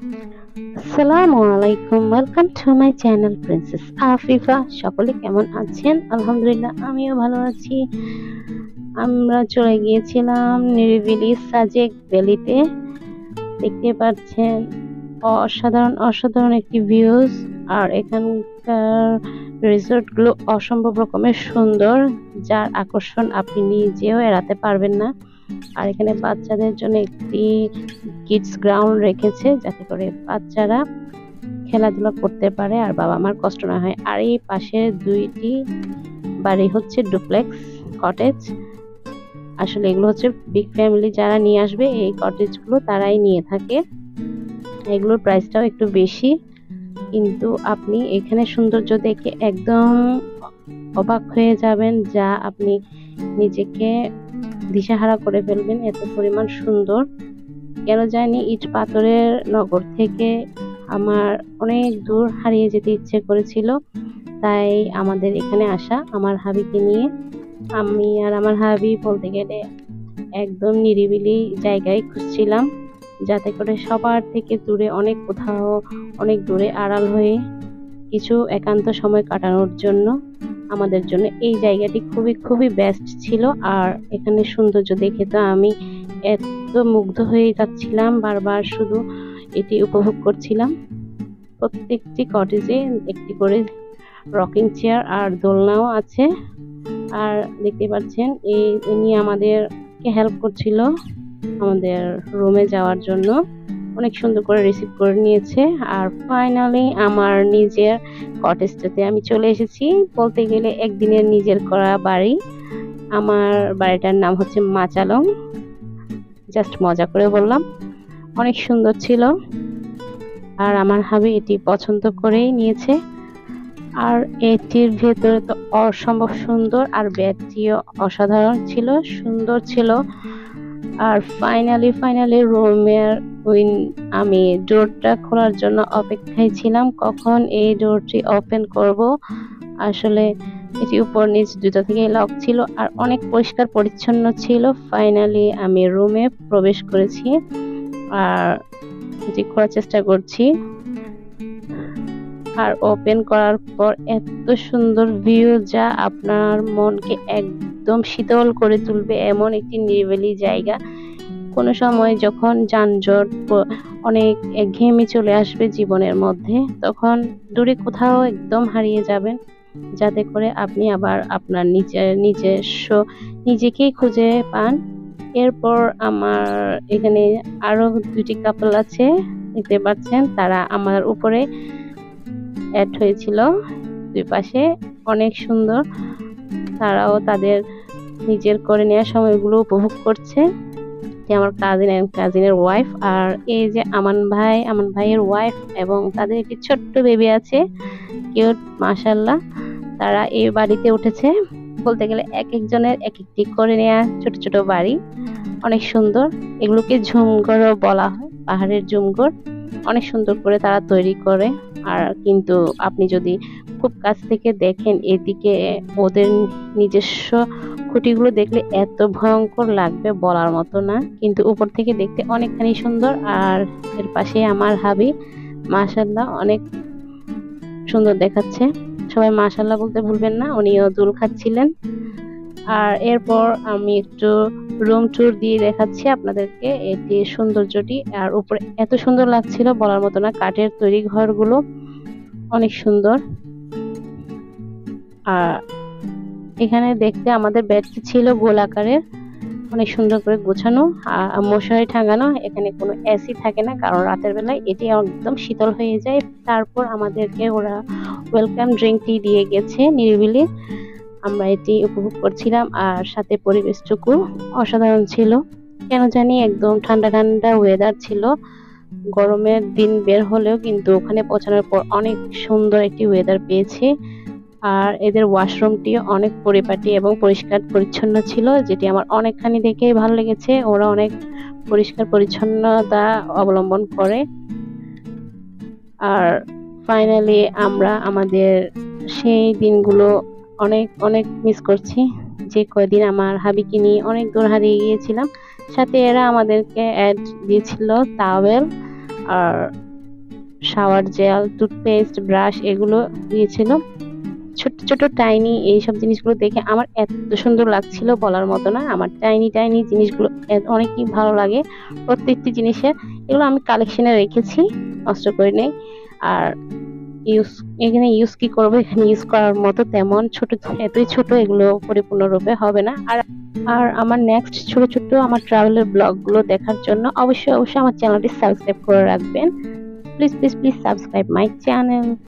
আসসালামু আলাইকুম, welcome to my channel princess Afifa. সকলে কেমন আছেন? আলহামদুলিল্লাহ, আমিও ভালো আছি। আমরা চলে গিয়েছিলাম নিরিবিলি সাজেক ভ্যালিতে। দেখতে পাচ্ছেন অসাধারণ অসাধারণ একটি ভিউজ। আর এখানকার রিসোর্টগুলো অসম্ভব রকমের সুন্দর, যার আকর্ষণ আপনি নিজেও এড়াতে পারবেন না। আর এখানে বাচ্চাদের জন্য একটি কিডস গ্রাউন্ড রেখেছে, যাতে করে বাচ্চারা খেলাধুলা করতে পারে আর বাবা মার কষ্ট না হয়। আর এই পাশে দুইটি বাড়ি হচ্ছে ডুপ্লেক্স কটেজ। আসলে এগুলো হচ্ছে বিগ ফ্যামিলি যারা নিয়ে আসবে এই কটেজগুলো তারাই নিয়ে থাকে। এগুলোর প্রাইসটাও একটু বেশি, কিন্তু আপনি এখানে সৌন্দর্য দেখে একদম অবাক হয়ে যাবেন, যা আপনি নিজেকে দিশাহারা করে ফেলবেন, এত পরিমাণ সুন্দর। কেন জানি ইট পাথরের নগর থেকে আমার অনেক দূর হারিয়ে যেতে ইচ্ছে করেছিল, তাই আমাদের এখানে আসা আমার হাবিকে নিয়ে। আমি আর আমার হাবি বলতে গেলে একদম নিরিবিলি জায়গায় খুঁজছিলাম, যাতে করে সবার থেকে দূরে, অনেক কোথাও অনেক দূরে আড়াল হয়ে কিছু একান্ত সময় কাটানোর জন্য। আমাদের জন্য এই জায়গাটি খুবই খুবই বেস্ট ছিল। আর এখানে সৌন্দর্য দেখে তো আমি এত মুগ্ধ হয়ে যাচ্ছিলাম, বারবার শুধু এটি উপভোগ করছিলাম। প্রত্যেকটি কটেজে একটি করে রকিং চেয়ার আর দোলনাও আছে। আর দেখতে পাচ্ছেন ইনি আমাদেরকে হেল্প করছিল আমাদের রুমে যাওয়ার জন্য, অনেক সুন্দর করে রিসিভ করে নিয়েছে। আর ফাইনালি আমার নিজের কটেজটাতে আমি চলে এসেছি। বলতে গেলে একদিনের নিজের করা বাড়ি। আমার বাড়িটার নাম হচ্ছে মাচালং, জাস্ট মজা করে বললাম। অনেক সুন্দর ছিল, আর আমার হাবি এটি পছন্দ করেই নিয়েছে। আর এটির ভেতরে তো অসম্ভব সুন্দর, আর ব্যাগটিও অসাধারণ ছিল, সুন্দর ছিল। আর ফাইনালি রুমের আমি ডোরটা খোলার জন্য অপেক্ষায় ছিলাম, কখন এই ডোরটি ওপেন করব। আসলে এটি উপর নিচ দুটো থেকে লক ছিল, আর অনেক পরিষ্কার পরিচ্ছন্ন ছিল। ফাইনালি আমি রুমে প্রবেশ করেছি আর এটি খোলার চেষ্টা করছি। আর ওপেন করার পর এত সুন্দর ভিউ, যা আপনার মনকে একদম শীতল করে তুলবে, এমন একটি নিরিবিলি জায়গা। কোনো সময় যখন যানজট অনেক একঘেয়েমি চলে আসবে জীবনের মধ্যে, তখন দূরে কোথাও একদম হারিয়ে যাবেন, যাতে করে আপনি আবার আপনার নিজস্ব নিজেকেই খুঁজে পান। এরপর আমার এখানে আরো দুটি কাপল আছে, দেখতে পাচ্ছেন, তারা আমার উপরে অ্যাড হয়েছিল। দুই পাশে অনেক সুন্দর, তারাও তাদের নিজের করে নেওয়ার সময়গুলো উপভোগ করছে। আমার কাজিনের ওয়াইফ, আর এই যে আমান ভাইয়ের ওয়াইফ, এবং তাদের একটি ছোট্ট বেবি আছে, কিউট মাশাআল্লাহ। তারা এই বাড়িতে উঠেছে। বলতে গেলে এক একজনের এক একটি করে নেওয়া ছোট ছোট বাড়ি, অনেক সুন্দর। এগুলোকে ঝুমঘরও বলা হয়, পাহাড়ের ঝুমঘর। অনেক সুন্দর করে তারা তৈরি করে। আর কিন্তু আপনি যদি খুব কাছ থেকে দেখেন, এদিকে ওদের নিজস্ব খুঁটিগুলো দেখলে এত ভয়ঙ্কর লাগবে, বলার মতো না, কিন্তু উপর থেকে দেখতে অনেকখানি সুন্দর। আর এর পাশে আমার হাবি, মাশাআল্লাহ, অনেক সুন্দর দেখাচ্ছে। সবাই মাশাআল্লাহ বলতে ভুলবেন না, উনিও দুল খাচ্ছিলেন। আর এরপর আমি একটু রুম ট্যুর দিয়ে দেখাচ্ছি আপনাদেরকে এটি সৌন্দর্যটি। আর উপরে এত সুন্দর লাগছিল, বলার মতো না। কাঠের তৈরি ঘরগুলো অনেক সুন্দর। আর এখানে দেখতে আমাদের বেডটি ছিল গোল আকারের, অনেক সুন্দর করে গোছানো, মশারি টাঙানো। এখানে কোনো এসি থাকে না, কারণ রাতের বেলায় এটি একদম শীতল হয়ে যায়। তারপর আমাদেরকে ওরা ওয়েলকাম ড্রিঙ্কটি দিয়ে গেছে নিরিবিলি, আমরা এটি উপভোগ করছিলাম। আর সাথে পরিবেশটুকু অসাধারণ ছিল। কেন জানি একদম ঠান্ডা ঠান্ডা ওয়েদার ছিল। গরমের দিন বের হলেও কিন্তু ওখানে পৌঁছানোর পর অনেক সুন্দর একটি ওয়েদার পেয়েছি। আর এদের ওয়াশরুমটি অনেক পরিপাটি এবং পরিষ্কার পরিচ্ছন্ন ছিল, যেটি আমার অনেকখানি দেখেই ভালো লেগেছে। ওরা অনেক পরিষ্কার পরিচ্ছন্নতা অবলম্বন করে। আর ফাইনালি আমরা আমাদের সেই দিনগুলো অনেক অনেক মিস করছি, যে কয়দিন আমার হাবিকে নিয়ে অনেক দূর হারিয়ে গিয়েছিলাম। সাথে এরা আমাদেরকে অ্যাড দিয়েছিল টাওয়েল। আর শাওয়ার জেল, টুথপেস্ট, ব্রাশ এগুলো দিয়েছিল। ছোট ছোট টাইনি এইসব জিনিসগুলো দেখে আমার এত সুন্দর লাগছিল বলার মতো না। আমার টাইনি টাইনি জিনিসগুলো অনেকই ভালো লাগে প্রত্যেকটি জিনিসের। এগুলো আমি কালেকশনে রেখেছি, নষ্ট করে নেই। আর এখানে ইউজ কি করবো, এখানে ইউজ করার মতো তেমন ছোট, এতই ছোট, এগুলো পরিপূর্ণরূপে হবে না। আর আমার নেক্সট ছোট ছোট আমার ট্রাভেলের ব্লগগুলো দেখার জন্য অবশ্যই আমার চ্যানেলটি সাবস্ক্রাইব করে রাখবেন। Please please please subscribe my channel.